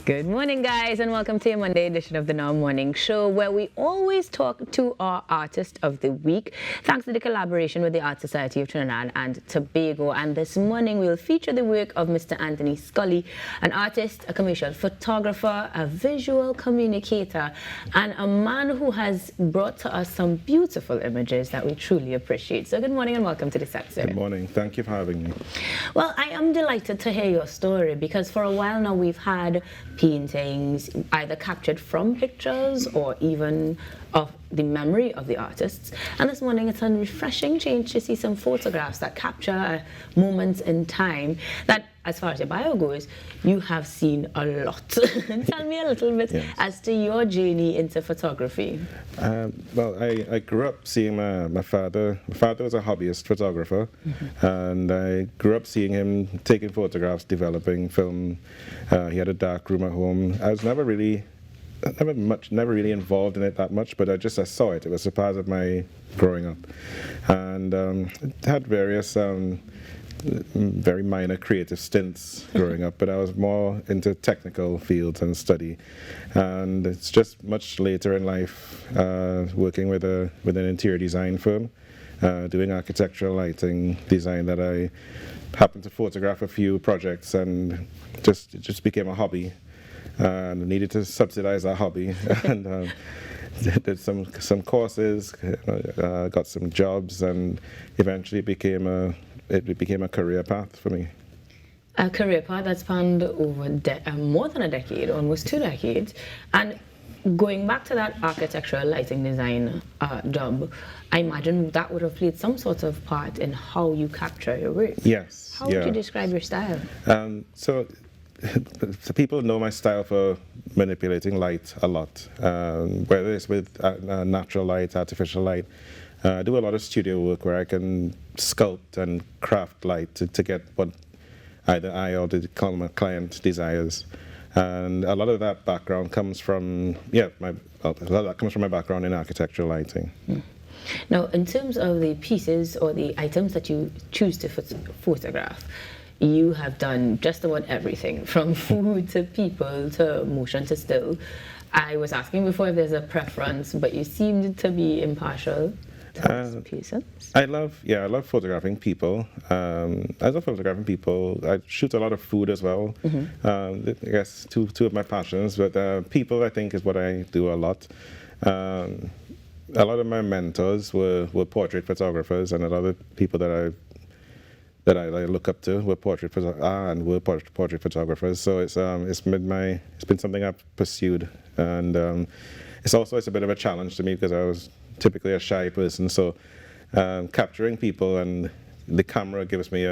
Good morning, guys, and welcome to your Monday edition of the Now Morning Show, where we always talk to our artist of the week, thanks to the collaboration with the Art Society of Trinidad and Tobago. And this morning, we'll feature the work of Mr. Antony Scully, an artist, a commercial photographer, a visual communicator, and a man who has brought to us some beautiful images that we truly appreciate. So good morning and welcome to the set, sir. Good morning. Thank you for having me. Well, I am delighted to hear your story because for a while now we've had paintings either captured from pictures or even of the memory of the artists. And this morning it's a refreshing change to see some photographs that capture moments in time that, as far as your bio goes, you have seen a lot. Tell me a little bit as to your journey into photography. Well, I grew up seeing my father. My father was a hobbyist photographer, and I grew up seeing him taking photographs, developing film. He had a dark room at home. I was never really involved in it that much, but I saw it. It was a part of my growing up, and it had various very minor creative stints growing up, but I was more into technical fields and study. And it's just much later in life, working with an interior design firm, doing architectural lighting design, that I happened to photograph a few projects, and it just became a hobby. And I needed to subsidize that hobby, and did some courses, got some jobs, and eventually it became a career path for me. A career path that spanned over more than a decade, almost 2 decades. And going back to that architectural lighting design job, I imagine that would have played some sort of part in how you capture your work. Yes. How would you describe your style? So people know my style for manipulating light a lot, whether it's with natural light, artificial light. I do a lot of studio work where I can sculpt and craft light to get what either I or the client desires. And a lot of that background comes from, my background in architectural lighting. Now, in terms of the pieces or the items that you choose to photograph, you have done just about everything, from food to people to motion to still. I was asking before if there's a preference, but you seemed to be impartial. Pieces. I love photographing people. I love photographing people. I shoot a lot of food as well. I guess two of my passions, but people, I think, is what I do a lot. A lot of my mentors were portrait photographers, and a lot of people that I look up to were portrait photographers. So it's been something I've pursued, and it's a bit of a challenge to me because I was typically a shy person. So capturing people and the camera gives me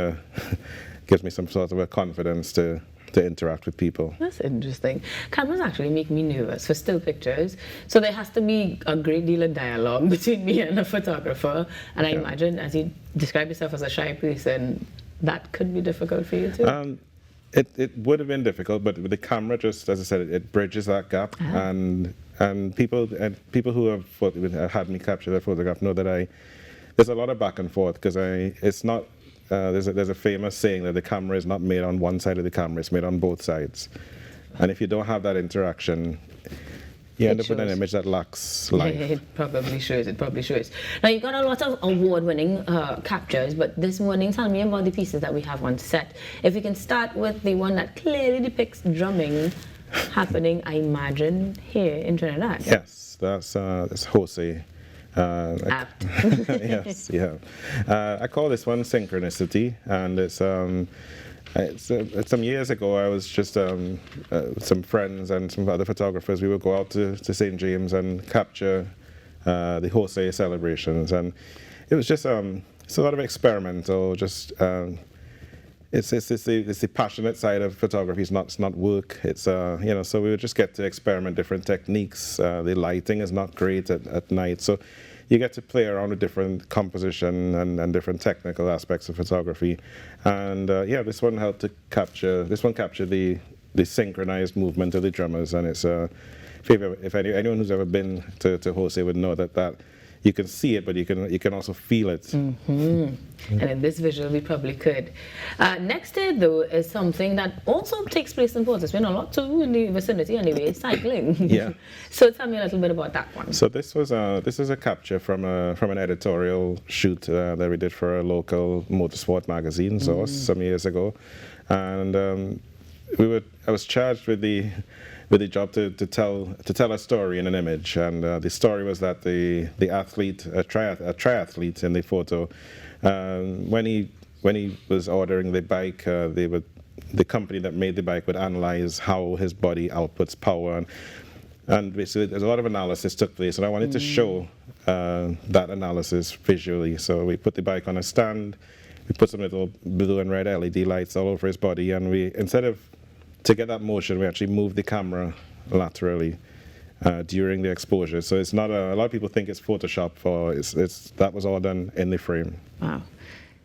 some sort of a confidence to interact with people. That's interesting. Cameras actually make me nervous for still pictures. So there has to be a great deal of dialogue between me and a photographer. And I imagine, as you describe yourself as a shy person, that could be difficult for you too. It would have been difficult, but with the camera, just as I said, it bridges that gap. And people who have had me capture their photograph know that there's a lot of back and forth, because it's not. There's a famous saying that the camera is not made on one side of the camera; it's made on both sides. And if you don't have that interaction, you end up with an image that lacks life. It probably shows. Now, you've got a lot of award-winning captures, but this morning, tell me about the pieces that we have on set. If we can start with the one that clearly depicts drumming happening, I imagine, here in Trinidad. Yes, that's Jose. Yes, yeah. I call this one Synchronicity, and it's some years ago. I was just some friends and some other photographers. We would go out to St. James and capture the Jose celebrations, and it was just it's a lot of experimental. Just it's the passionate side of photography. It's not work. It's so we would just get to experiment different techniques. The lighting is not great at night, so you get to play around with different composition and different technical aspects of photography. And this one helped to capture. This one captured the synchronized movement of the drummers, and it's if anyone who's ever been to Jose would know that you can see it, but you can also feel it. And in this visual, we probably could. Next day, though, is something that also takes place in Port. There's been a lot to do in the vicinity anyway, cycling. Yeah. So tell me a little bit about that one. So this is a capture from an editorial shoot that we did for a local motorsport magazine, so some years ago, and I was charged with the job to tell a story in an image, and the story was that the athlete, a triathlete in the photo, when he was ordering the bike, the company that made the bike would analyze how his body outputs power, and basically there's a lot of analysis took place, and I wanted to show that analysis visually. So we put the bike on a stand, we put some little blue and red LED lights all over his body, and to get that motion, we actually moved the camera laterally during the exposure. So it's not a lot of people think it's Photoshop, or that was all done in the frame. Wow.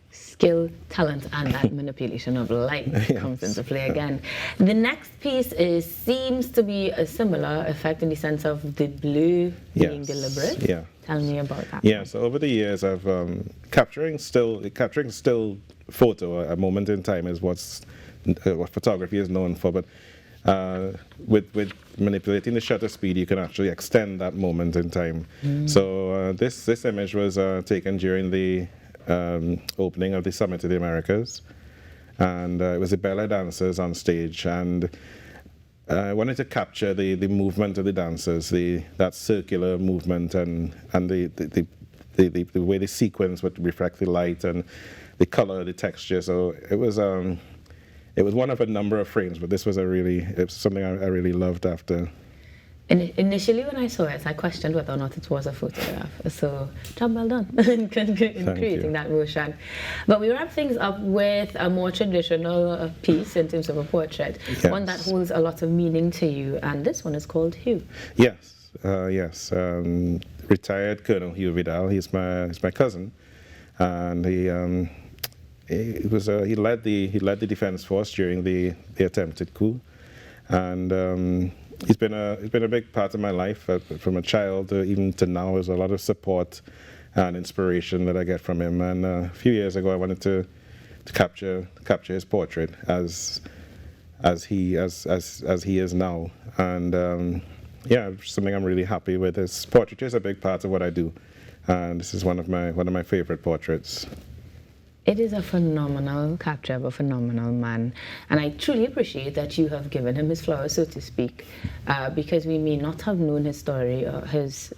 Skill, talent, and that manipulation of light comes into play again. The next piece seems to be a similar effect in the sense of the blue being deliberate. Yeah. Tell me about that. Yeah. So over the years, I've capturing still photo. A moment in time is what photography is known for, but with manipulating the shutter speed, you can actually extend that moment in time. So this image was taken during the opening of the Summit of the Americas, and it was the ballet dancers on stage, and I wanted to capture the movement of the dancers, that circular movement, and the way the sequence would reflect the light and the color, the texture. So it was one of a number of frames, but this was it was something I really loved after. And initially, when I saw it, I questioned whether or not it was a photograph. So, job well done in creating that motion. But we wrap things up with a more traditional piece in terms of a portrait, one that holds a lot of meaning to you, and this one is called Hugh. Yes, retired Colonel Hugh Vidal. He's my cousin, and he led the defense force during the attempted coup, and he's been a big part of my life from a child even to now. There's a lot of support and inspiration that I get from him. And a few years ago, I wanted to capture his portrait as he is now. And something I'm really happy with. His portraiture is a big part of what I do, and this is one of my favorite portraits. It is a phenomenal capture of a phenomenal man, and I truly appreciate that you have given him his flowers, so to speak, because we may not have known his story or his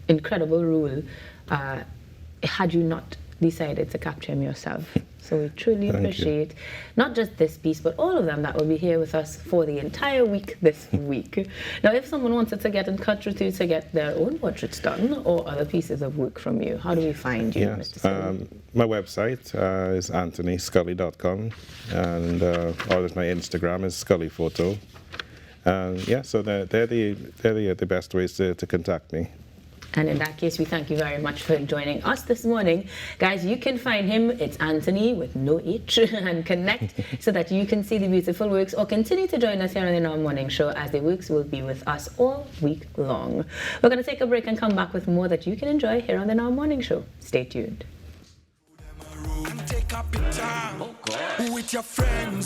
incredible rule had you not decided to capture him yourself. So we truly appreciate not just this piece, but all of them that will be here with us for the entire week this week. Now, if someone wanted to get in touch with you to get their own portraits done or other pieces of work from you, how do we find you, Mr. Scully? My website is antonyscully.com, and or my Instagram is Scully Photo. So they're the best ways to contact me. And in that case, we thank you very much for joining us this morning. Guys, you can find him, it's Antony with no H, and connect so that you can see the beautiful works, or continue to join us here on the Now Morning Show, as the works will be with us all week long. We're going to take a break and come back with more that you can enjoy here on the Now Morning Show. Stay tuned. With your friends.